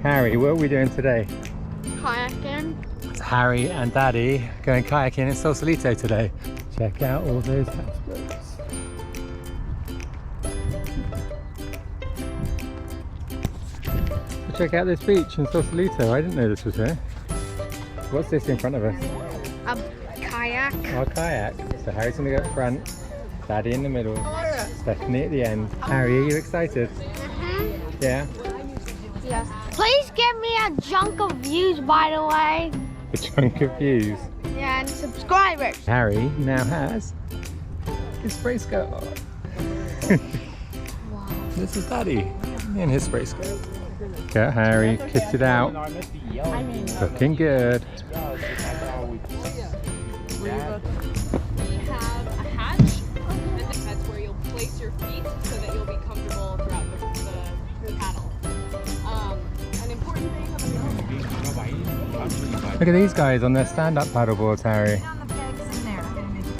Harry, what are we doing today? Kayaking. It's Harry and Daddy going kayaking in Sausalito today. Check out all those houseboats. Check out this beach in Sausalito. I didn't know this was here. What's this in front of us? A kayak. Our kayak. So Harry's going to go up front, Daddy in the middle, Stephanie at the end. Harry, are you excited? Yeah? Yes. Please give me a chunk of views, by the way. A chunk of views. Yeah, and subscribers. Harry now has his spray skirt on. Wow. This is Daddy in his spray skirt. Get Harry, kiss it out. Looking good. We have a hatch, and that's where you'll place your feet so that you'll be comfortable throughout the paddle. An important thing about Look at these guys on their stand-up paddleboards, Harry.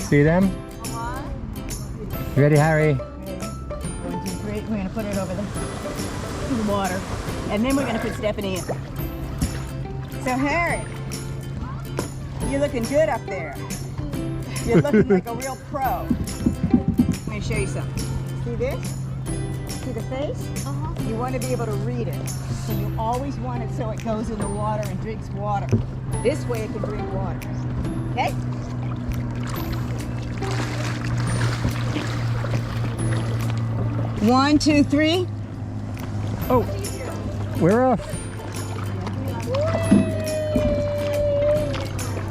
See them? You ready, Harry? 1, 2, 3. We're going to put it over the water. And then we're going to put Stephanie in. So Harry, you're looking good up there. You're looking like a real pro. Let me show you something. See this? See the face? You want to be able to read it. So you always want it so it goes in the water and drinks water. This way it can drink water. Okay? One, two, three. Oh, we're off.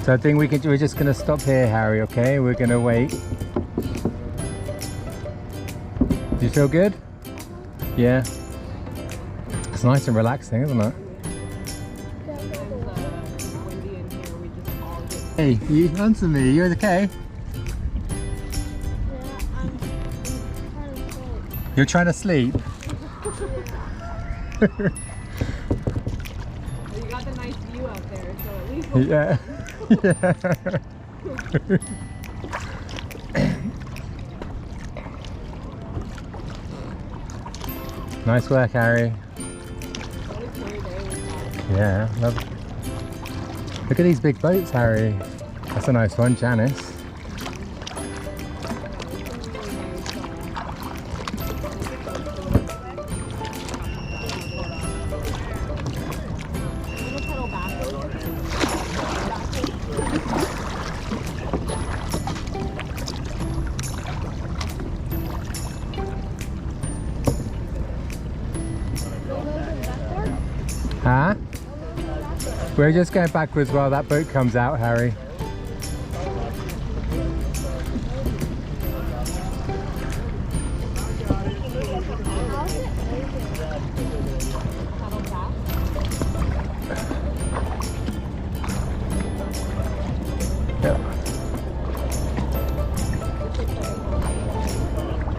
So I think we're just going to stop here, Harry, okay? We're going to wait. Do you feel good? Yeah. It's nice and relaxing, isn't it? Hey, you answer me. You okay? You're trying to sleep? You got the nice view out there, so at least we'll Yeah. Nice work, Harry. Yeah, love. Look at these big boats, Harry. That's a nice one, Janice. Huh? We're just going backwards while that boat comes out, Harry. Yep.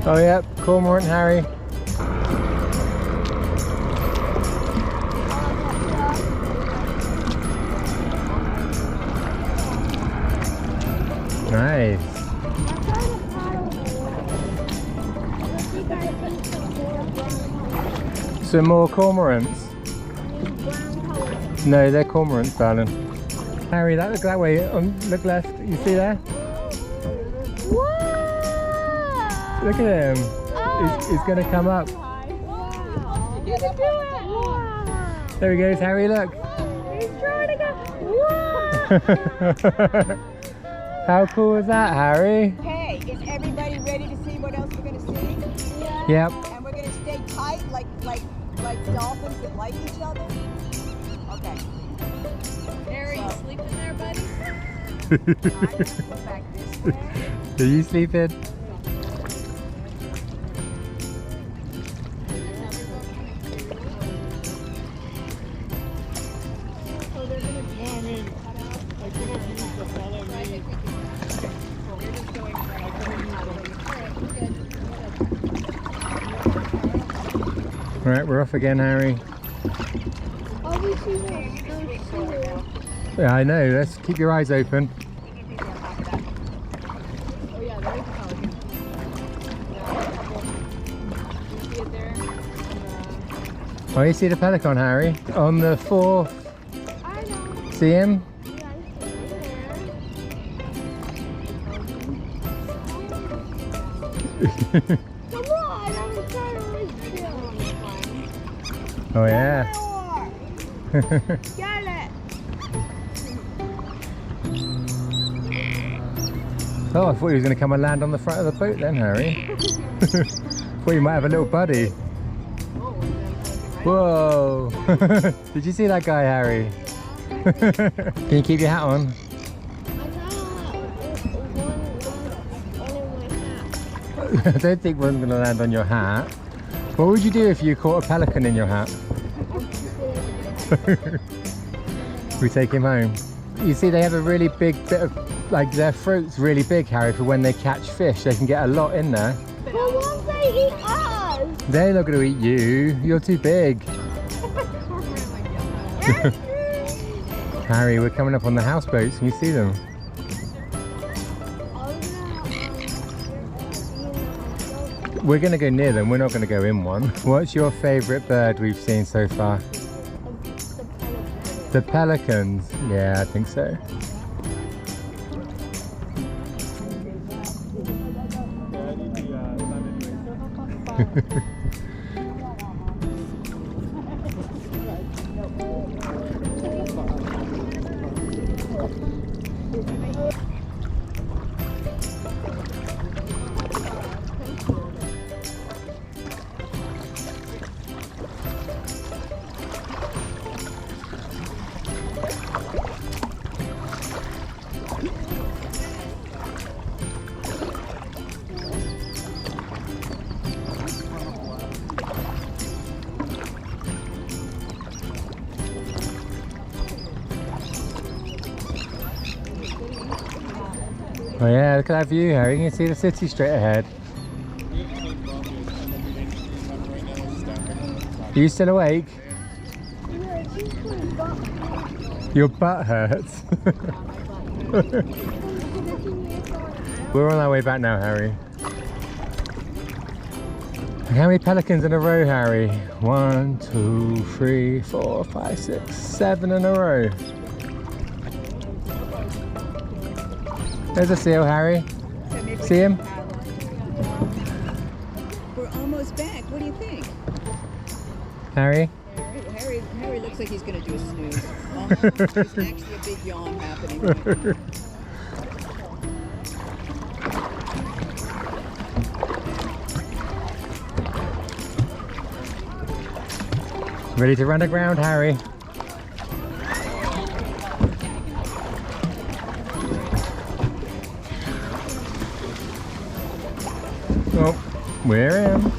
Oh, yep, cormorant, Harry. Nice. Some more cormorants. No, they're cormorants, darling. Harry, look that way. Look left. You see there? Whoa! Look at him. He's going to come up. There he goes, Harry. Look. He's trying to go. Whoa! How cool is that, Harry? Okay, is everybody ready to see what else we're going to see? Yep. And we're going to stay tight like dolphins that like each other? Okay. Harry, you sleeping there, buddy? I'm going to go back this way. Are you sleeping? Right, we're off again, Harry. Yeah, I know. Let's keep your eyes open. Oh yeah, there is a pelican. Yeah, a couple. You see it there? Oh, you see the pelican, Harry? On the 4th. I know. See him? Come on, I'm trying to reach you. Oh yeah. Get it. Oh, I thought he was going to come and land on the front of the boat then, Harry. Thought you might have a little buddy. Whoa! Did you see that guy, Harry? Can you keep your hat on? I don't think one's going to land on your hat. What would you do if you caught a pelican in your hat? We take him home. You see, they have a really big bit of, like, their throat's really big, Harry, for when they catch fish. They can get a lot in there. But won't they eat us? They're not going to eat you. You're too big. Harry, we're coming up on the houseboats. Can you see them? We're going to go near them. We're not going to go in one. What's your favourite bird we've seen so far? The pelicans. Yeah, I think so. Oh yeah, look at that view, Harry. You can see the city straight ahead. Are you still awake? Your butt hurts. We're on our way back now, Harry. How many pelicans in a row, Harry? 1, 2, 3, 4, 5, 6, 7 in a row. There's a seal, Harry. See him? We're almost back. What do you think? Harry? Harry looks like he's going to do a snooze. There's actually a big yawn happening. Ready to run aground, Harry? Oh, we're in.